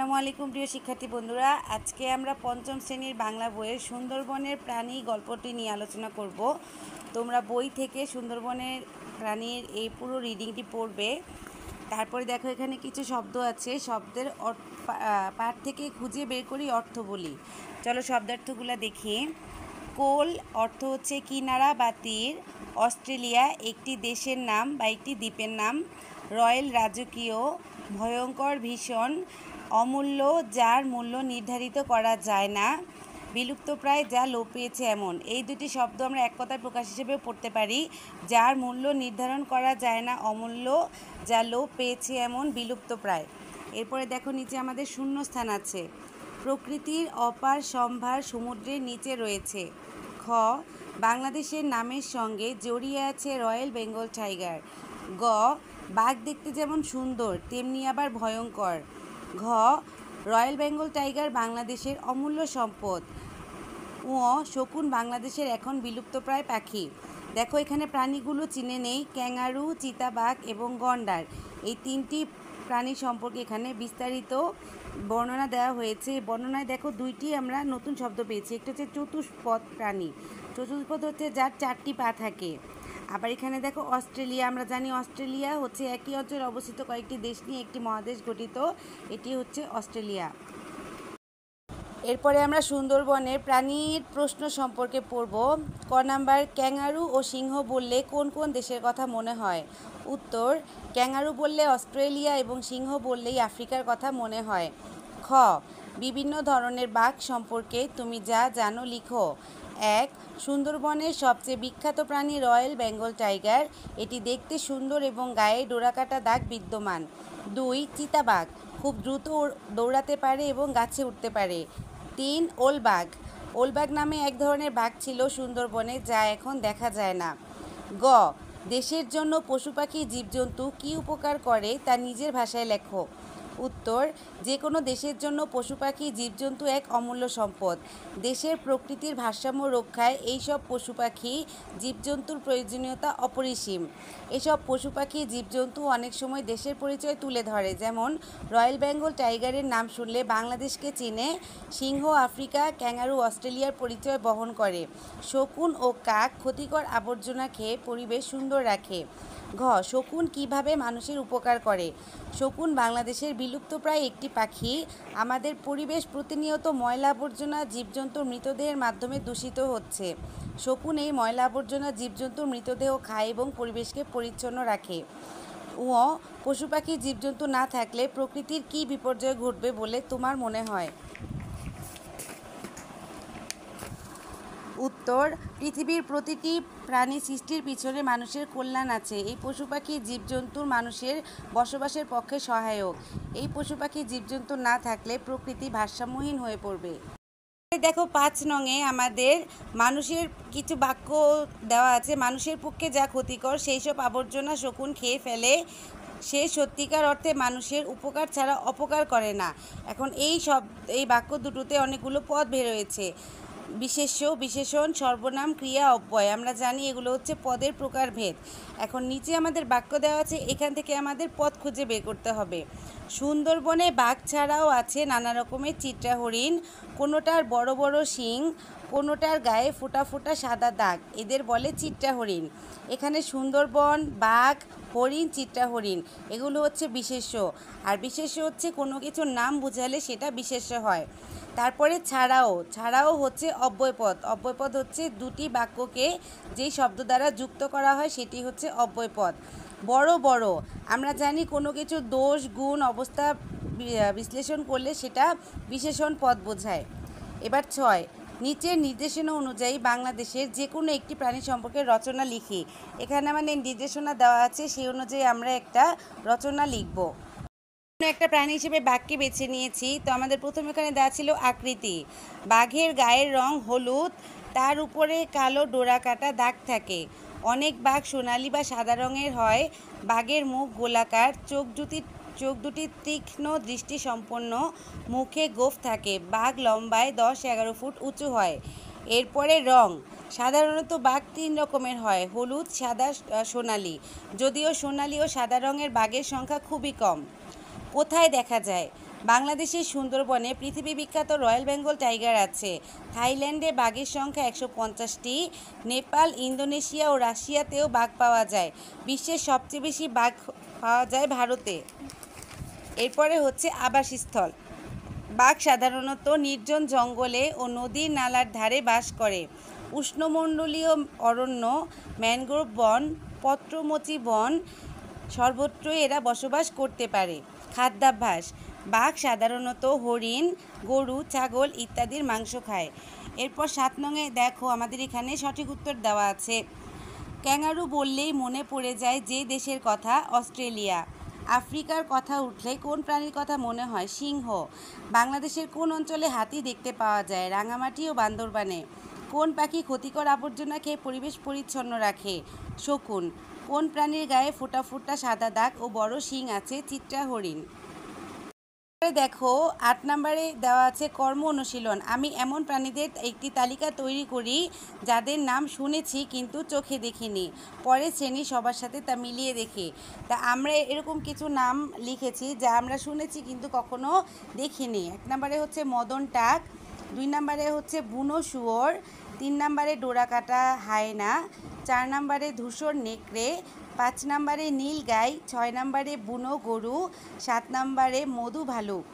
আসসালামু আলাইকুম প্রিয় শিক্ষার্থী বন্ধুরা, আজকে আমরা পঞ্চম শ্রেণীর বাংলা বইয়ের সুন্দরবনের প্রাণী গল্পটি নিয়ে আলোচনা করব। তোমরা বই থেকে সুন্দরবনের প্রাণীর এই পুরো রিডিংটি পড়বে। তারপরে দেখো এখানে কিছু শব্দ আছে, শব্দের পাঠ থেকে খুঁজে বের করি অর্থ বলি। চলো শব্দার্থগুলো দেখি। কোল অর্থ হচ্ছে কিনারা বা তীর। অস্ট্রেলিয়া একটি দেশের নাম বা একটি দ্বীপের নাম। রয়্যাল রাজকীয়, ভয়ঙ্কর, ভীষণ, অমূল্য, যার মূল্য নির্ধারিত করা যায় না। বিলুপ্তপ্রায়, যা লোপ পেয়েছে এমন। এই দুটি শব্দ আমরা এক কথায় প্রকাশ হিসেবে পড়তে পারি। যার মূল্য নির্ধারণ করা যায় না, অমূল্য, যা লোপ পেয়েছে এমন, বিলুপ্তপ্রায়। এরপরে দেখো নিচে আমাদের শূন্যস্থান আছে। প্রকৃতির অপার সম্ভার সমুদ্রের নিচে রয়েছে। খ, বাংলাদেশের নামের সঙ্গে জড়িয়ে আছে রয়্যাল বেঙ্গল টাইগার। গ, বাঘ দেখতে যেমন সুন্দর তেমনি আবার ভয়ঙ্কর। ঘ, রয়্যাল বেঙ্গল টাইগার বাংলাদেশের অমূল্য সম্পদ। ও, শকুন বাংলাদেশের এখন বিলুপ্তপ্রায় পাখি। দেখো এখানে প্রাণীগুলো চিনে নেই। ক্যাঙ্গারু, চিতাবাঘ এবং গন্ডার, এই তিনটি প্রাণী সম্পর্কে এখানে বিস্তারিত বর্ণনা দেওয়া হয়েছে। বর্ণনায় দেখো দুইটি আমরা নতুন শব্দ পেয়েছি। একটা হচ্ছে চতুষ্পদ প্রাণী। চতুষ্পদ হচ্ছে যার চারটি পা থাকে। আবার এখানে দেখো অস্ট্রেলিয়া, আমরা জানি অস্ট্রেলিয়া হচ্ছে একই অঞ্চলে অবস্থিত কয়েকটি দেশ নিয়ে একটি মহাদেশ গঠিত। এটি হচ্ছে অস্ট্রেলিয়া। এরপরে আমরা সুন্দরবনের প্রাণীর প্রশ্ন সম্পর্কে পড়ব। ক নাম্বার, ক্যাঙ্গারু ও সিংহ বললে কোন কোন দেশের কথা মনে হয়? উত্তর, ক্যাঙ্গারু বললে অস্ট্রেলিয়া এবং সিংহ বললেই আফ্রিকার কথা মনে হয়। খ, বিভিন্ন ধরনের বাঘ সম্পর্কে তুমি যা জানো লিখো। 1, সুন্দরবনের সবচেয়ে বিখ্যাত প্রাণী রয়্যাল বেঙ্গল টাইগার। এটি দেখতে সুন্দর এবং গায়ে ডোরাকাটা দাগ বিদ্যমান। 2, চিতাবাঘ খুব দ্রুত দৌড়াতে পারে এবং গাছে উঠতে পারে। 3, ওলবাঘ। ওলবাঘ নামে এক ধরনের বাঘ ছিল সুন্দরবনে, যা এখন দেখা যায় না। গ, দেশের জন্য পশু পাখি জীবজন্তু কী উপকার করে তা নিজের ভাষায় লেখো। উত্তর, যে কোনো দেশের জন্য পশু পাখি জীবজন্তু এক অমূল্য সম্পদ। দেশের প্রকৃতির ভারসাম্য রক্ষায় এইসব পশু পাখি জীবজন্তুর প্রয়োজনীয়তা অপরিসীম। এসব পশু পাখি জীবজন্তু অনেক সময় দেশের পরিচয় তুলে ধরে। যেমন রয়্যাল বেঙ্গল টাইগারের নাম শুনলে বাংলাদেশকে চিনে, সিংহ আফ্রিকা, ক্যাঙ্গারু অস্ট্রেলিয়ার পরিচয় বহন করে। শকুন ও কাক ক্ষতিকর আবর্জনা খেয়ে পরিবেশ সুন্দর রাখে। ঘ, শকুন কিভাবে মানুষের উপকার করে? শকুন বাংলাদেশের বিলুপ্তপ্রায় একটি পাখি। আমাদের পরিবেশ প্রতিনিয়ত ময়লা আবর্জনা জীবজন্তুর মৃতদেহের মাধ্যমে দূষিত হচ্ছে। শকুন এই ময়লা আবর্জনা জীবজন্তুর মৃতদেহ খায় এবং পরিবেশকে পরিচ্ছন্ন রাখে। ও, পশু পাখি জীবজন্তু না থাকলে প্রকৃতির কী বিপর্যয় ঘটবে বলে তোমার মনে হয়? উত্তর, পৃথিবীর প্রতিটি প্রাণী সৃষ্টির পিছনে মানুষের কল্যাণ আছে। এই পশু পাখি জীবজন্তুর মানুষের বসবাসের পক্ষে সহায়ক। এই পশু পাখি জীবজন্তু না থাকলে প্রকৃতি ভারসাম্যহীন হয়ে পড়বে। দেখো 5 নংয়ে আমাদের মানুষের কিছু বাক্য দেওয়া আছে। মানুষের পক্ষে যা ক্ষতিকর সেই সব আবর্জনা শকুন খেয়ে ফেলে। সে সত্যিকার অর্থে মানুষের উপকার ছাড়া অপকার করে না। এখন এই বাক্য দুটোতে অনেকগুলো পদ বের হয়েছে। বিশেষ্য, বিশেষণ, সর্বনাম, ক্রিয়া, অব্যয়। আমরা জানি এগুলো হচ্ছে পদের প্রকারভেদ। এখন নিচে আমাদের বাক্য দেওয়া আছে, এখান থেকে আমাদের পদ খুঁজে বের করতে হবে। সুন্দরবনে বাঘ ছাড়াও আছে নানা রকমের চিত্রা হরিণ। কোনোটার বড় বড় শিং, কোনোটার গায়ে ফোঁটা ফোঁটা সাদা দাগ, এদের বলে চিত্রা হরিণ। এখানে সুন্দরবন, বাঘ, হরিণ, চিত্রা হরিণ এগুলো হচ্ছে বিশেষ্য। আর বিশেষ্য হচ্ছে কোনো কিছুর নাম বোঝালে সেটা বিশেষ্য হয়। তারপরে ছাড়াও হচ্ছে অব্যয়পদ। অব্যয়পদ হচ্ছে দুটি বাক্যকে যেই শব্দ দ্বারা যুক্ত করা হয় সেটি হচ্ছে অব্যয়পদ। বড় বড়, আমরা জানি কোনো কিছু দোষ, গুণ, অবস্থা বিশ্লেষণ করলে সেটা বিশেষণ পদ বোঝায়। এবার 6, নিচের নির্দেশনা অনুযায়ী বাংলাদেশের যে কোনো একটি প্রাণী সম্পর্কে রচনা লিখি। এখানে মানে নির্দেশনা দেওয়া আছে, সেই অনুযায়ী আমরা একটা রচনা লিখব। একটা প্রাণী হিসেবে বাঘকে বেছে নিয়েছি। তো আমাদের প্রথমে এখানে দেওয়া ছিল আকৃতি। বাঘের গায়ের রং হলুদ, তার উপরে কালো ডোরা কাটা দাগ থাকে। অনেক বাঘ সোনালি বা সাদা রঙের হয়। বাঘের মুখ গোলাকার, চোখ দুটি তীক্ষ্ণ দৃষ্টি সম্পন্ন, মুখে গোঁফ থাকে। বাঘ লম্বায় 10-11 ফুট উঁচু হয়। এরপরে রং। সাধারণত বাঘ 3 রকমের হয়, হলুদ, সাদা, সোনালি। যদিও সোনালি ও সাদা রঙের বাঘের সংখ্যা খুবই কম। কোথায় দেখা যায়? বাংলাদেশের সুন্দরবনে পৃথিবী বিখ্যাত রয়্যাল বেঙ্গল টাইগার আছে। থাইল্যান্ডে বাঘের সংখ্যা 150টি। নেপাল, ইন্দোনেশিয়া ও রাশিয়াতেও বাঘ পাওয়া যায়। বিশ্বের সবচেয়ে বেশি বাঘ পাওয়া যায় ভারতে। এরপরে হচ্ছে আবাসস্থল। বাঘ সাধারণত নির্জন জঙ্গলে ও নদীর নালার ধারে বাস করে। উষ্ণমণ্ডলীয় অরণ্য, ম্যানগ্রোভ বন, পত্রমোচী বন সর্বত্রই এরা বসবাস করতে পারে। খাদ্যাভ্যাস: বাঘ সাধারণত হরিণ, গরু, ছাগল ইত্যাদির মাংস খায়। এরপর 7 নংয়ে দেখো আমাদের এখানে সঠিক উত্তর দেওয়া আছে। ক্যাঙ্গারু বললেই মনে পড়ে যায় যে দেশের কথা? অস্ট্রেলিয়া। আফ্রিকার কথা উঠলে কোন প্রাণীর কথা মনে হয়? সিংহ। বাংলাদেশের কোন অঞ্চলে হাতি দেখতে পাওয়া যায়? রাঙামাটি ও বান্দরবানে। কোন পাখি ক্ষতিকর আবর্জনা খেয়ে পরিবেশ পরিচ্ছন্ন রাখে? শকুন। কোন প্রাণীর গায়ে ফোঁটা ফোঁটা সাদা দাগ ও বড় শিং আছে? চিত্রা হরিণ। দেখো 8 নম্বরে দেওয়া আছে কর্ম অনুশীলন। আমি এমন প্রাণীদের একটি তালিকা তৈরি করি যাদের নাম শুনেছি কিন্তু চোখে দেখিনি, পরে শ্রেণী সবার সাথে তা মিলিয়ে দেখি। তা আমরা এরকম কিছু নাম লিখেছি যা আমরা শুনেছি কিন্তু কখনো দেখিনি। 1 নম্বরে হচ্ছে মদন টাক, 2 নম্বরে হচ্ছে বুনো শুয়োর, 3 নম্বরে ডোরাকাটা হায়না, 4 নম্বরে ধূসর নেকড়ে, 5 নম্বরে নীল গাই, 6 নম্বরে বুনো গরু, 7 নম্বরে মধু ভালুক।